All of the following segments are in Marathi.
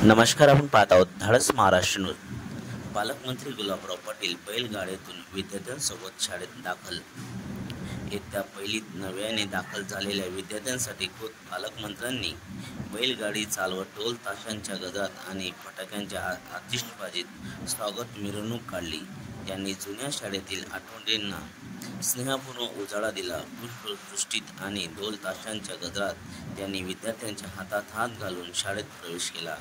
नमस्कार, आपण पाहत आहोत धाडस महाराष्ट्र न्यूज। पालकमंत्री गुलाबराव पाटील बैलगाडीतून विद्यार्थ्यांसोबत शाळेत दाखल। इयत्ता पहिलीत नव्याने दाखल झालेल्या विद्यार्थ्यांसाठी खुद पालकमंत्र्यांनी बैलगाडी चालवत ढोल ताशांच्या गजरात आणि फटाक्यांच्या आतिषबाजीत स्वागत मिरवणूक काढली। त्यांनी जुन्या शाळेतील आठवणींना स्नेहपूर्ण उजाळा दिला। पुष्पवृष्टीत आणि ढोल ताशांच्या गजरात त्यांनी विद्यार्थ्यांच्या हातात हात घालून शाळेत प्रवेश केला।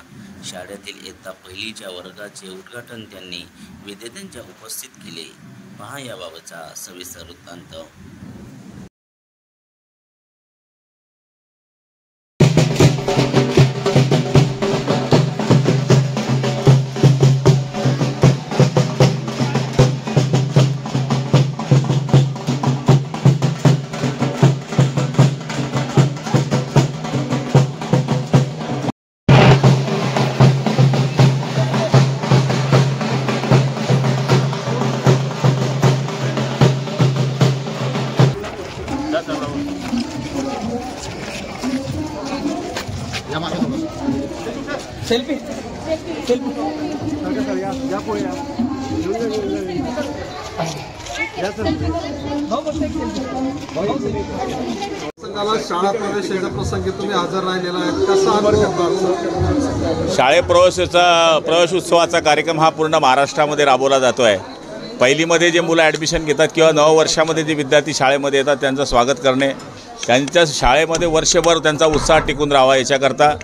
शाळेतील इयत्ता पहिलीच्या वर्गाचे उद्घाटन त्यांनी विद्यार्थ्यांच्या उपस्थित केले। पहा याबाबतचा सविस्तर वृत्तांत। सेल्फी सेल्फी या पुढे शाळा प्रवेशाच्या प्रसंगी तुम्ही हजर राहिलेला आहे, कसा अनुभव? शाळे प्रवेश उत्सवाचा कार्यक्रम हा पूर्ण महाराष्ट्रामध्ये राबवला जातो आहे। पहिलीमध्ये जे मुलं ॲडमिशन घेतात किंवा नववर्षामध्ये जे विद्यार्थी शाळेमध्ये येतात त्यांचं स्वागत करणे, त्यांच्या शाळेमध्ये वर्षभर त्यांचा उत्साह टिकून राहावा याच्याकरता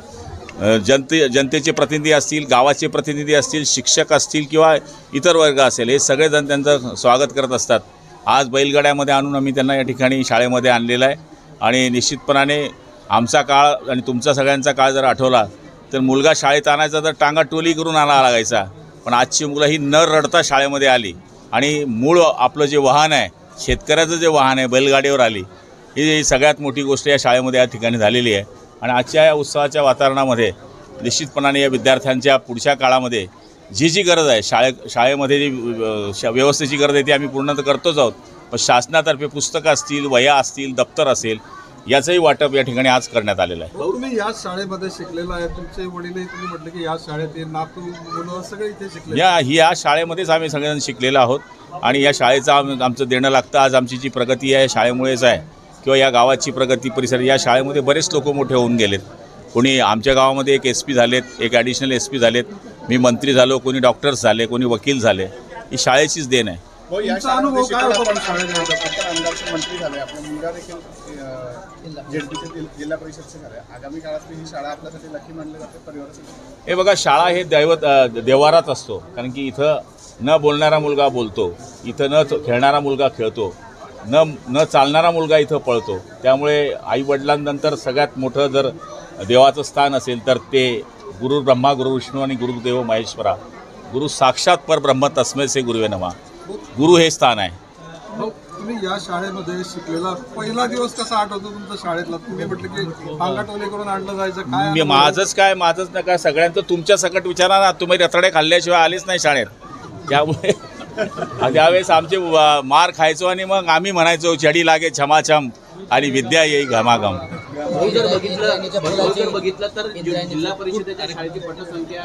जनतेचे प्रतिनिधी असतील, गावाचे प्रतिनिधी असतील, शिक्षक असतील किंवा इतर वर्ग असेल, हे सगळेजण त्यांचं स्वागत करत असतात। आज बैलगाड्यामध्ये आणून आम्ही त्यांना या ठिकाणी शाळेमध्ये आणलेलं आहे आणि निश्चितपणाने आमचा काळ आणि तुमचा सगळ्यांचा काळ जर आठवला तर मुलगा शाळेत आणायचा तर टांगा टोली करून आणावा लागायचा, पण आजची मुलं ही न रडता शाळेमध्ये आली आणि मूळ आपलं जे वाहन आहे, शेतकऱ्याचं जे वाहन आहे, बैलगाडीवर आली। ही सगळ्यात मोठी गोष्ट या शाळेमध्ये या ठिकाणी झालेली आहे आणि आजच्या या उत्सवाच्या वातावरणामध्ये निश्चितपणाने या विद्यार्थ्यांच्या पुढच्या काळामध्ये जी गरज आहे, शाळेमध्ये जी व्यवस्थेची गरज आहे ती आम्ही पूर्ण करतोच आहोत, पण शासनातर्फे पुस्तकं असतील, वह्या असतील, दप्तर असेल, याचंही वाटप या ठिकाणी आज करण्यात आलेलं आहे। तुम्ही या शाळेमध्ये शिकलेला आहे, तुमचे वडीलही तुम्ही म्हटलं की या शाळेत नातू मुलं सगळे इथे शिकले। या शाळेमध्येच आम्ही सगळेजण शिकलेलो आहोत आणि या शाळेचं आमचं देणं लागतं। आज आमची जी प्रगती आहे शाळेमुळेच आहे किंवा या गावाची प्रगती परिसर, या शाळेमध्ये बरेच लोक मोठे होऊन गेलेत। कोणी आमच्या गावामध्ये एक SP झालेत, एक ॲडिशनल SP झालेत, मी मंत्री झालो, कोणी डॉक्टर्स झाले, कोणी वकील झाले, ही शाळेचीच देण आहे। अनुभव काय होता शाळेत? मंत्री झाले, आपला मुलगा देखील ZDचे जिल्हा परिषदचे झाले, आगामी काळात ही शाळा आपल्यासाठी लकी मानली जाते परिवारासाठी? हे बघा, शाळा हे देवारात असतो, कारण की इथं न बोलणारा मुलगा बोलतो, इथं न खेळणारा मुलगा खेळतो, न चालणारा मुलगा इथं पळतो। त्यामुळे आईवडिलांनंतर सगळ्यात मोठं जर देवाचं स्थान असेल तर ते गुरु ब्रह्मा, गुरु विष्णू आणि गुरुदेव महेश्वरा, गुरु साक्षात परब्रह्म तस्मै से गुरुवे नमः, गुरु हे स्थान आहे। तुम्ही या शाळेमध्ये शिकलेला पहिला दिवस कसा आठवतो तुमच्या शाळेतला? तुम्ही म्हटलं की टांगाटोली करून आणलं जायचं, काय माझंच नका, सगळ्यांचं तुमच्या सकट विचारा ना। तुम्ही रताळे खाल्ल्याशिवाय आलेच नाही शाळेत, त्यामुळे त्यावेळेस आमचे मार खायचो आणि मग आम्ही म्हणायचो छडी लागे छमाछम आणि विद्या येई घमाघम। बघितलं तर जिल्हा परिषदेच्या शाळेची पटसंख्या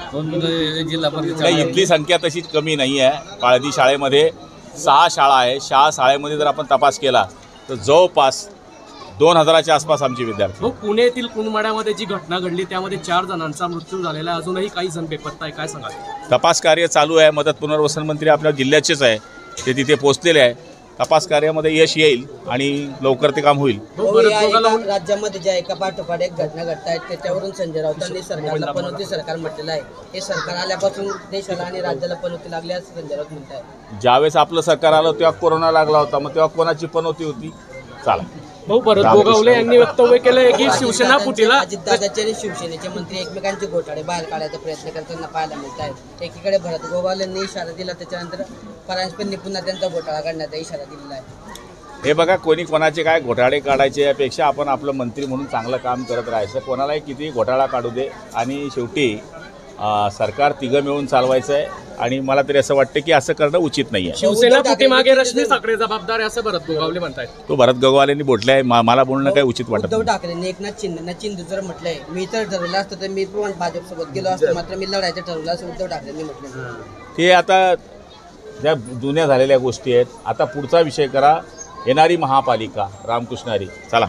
इथली संख्या तशी कमी नाही आहे। पाळदी शाळेमध्ये 6 शाळा आहे। शाळेमध्ये जर आपण तपास केला तर जवळपास 2000च्या आसपास आमचे विद्यार्थी। पुण्यातील कुंडमाड्यामध्ये जी घटना घडली त्यामध्ये 4 जणांचा मृत्यू झालेला आहे, अजूनही काही जण बेपत्ता आहे, काय सांगाल? तपास कार्य चालू आहे। मदत पुनर्वसन मंत्री आपल्या जिल्ह्याचेच आहे, ते तिथे पोहोचलेले आहे। तपास कार्यामध्ये यश येईल आणि लवकर ते काम होईल। राज्यामध्ये ज्या एका पाठोपाठ एक घटना घडत आहेत त्याच्यावरून संजय राऊतांनी सरकारला पनौती सरकार म्हटलेलं आहे। हे सरकार आल्यापासून देशाला आणि राज्याला पनौती लागली असं संजय राऊत म्हणत आहे। ज्यावेळेस आपलं सरकार आलं तेव्हा कोरोना लागला होता, मग तेव्हा कोणाची पनौती होती? चला भाऊ, भरत गोगावले यांनी वक्तव्य केलंय की शिवसेना फुटीला अजितदादांचे आणि शिवसेनेचे मंत्री एकमेकांचे घोटाळे बाहेर काढायचा प्रयत्न करताना पाहायला मिळत आहेत। एकीकडे भरत गोगावलेंनी इशारा दिला, त्याच्यानंतर परांजपेंनी पुन्हा त्यांचा घोटाळा काढण्याचा इशारा दिलेला आहे। हे बघा, कोणी कोणाचे काय घोटाळे काढायचे यापेक्षा आपण आपलं मंत्री म्हणून चांगलं काम करत राहायचं। कोणालाही किती घोटाळा काढू दे आणि शेवटी सरकार तिघं मिळून चालवायचं आहे आणि मला तरी असं वाटतं की असं करणं उचित नाही आहे. शिवसेना पाठीमागे रश्मी साखरे जबाबदार आहे असं भरत गोगावले म्हणतायत. तो भरत गगवालेंनी बोलले आहे, मला बोलणं काही उचित वाटत उद्धव नाही. ठाकरेंनी एकनाथ शिंदेना चिंधूचं म्हटलंय, मी तर ठरवलं असतं तर मी पण भाजपसोबत गेलो असतो, मात्र मी लढायचं ठरवलं असं उद्धव ठाकरेंनी म्हटलं. ते आता ज्या जुन्या झालेल्या गोष्टी आहेत. आता पुढचा विषय करा, येणारी महापालिका रामकृष्ण हरी. चला.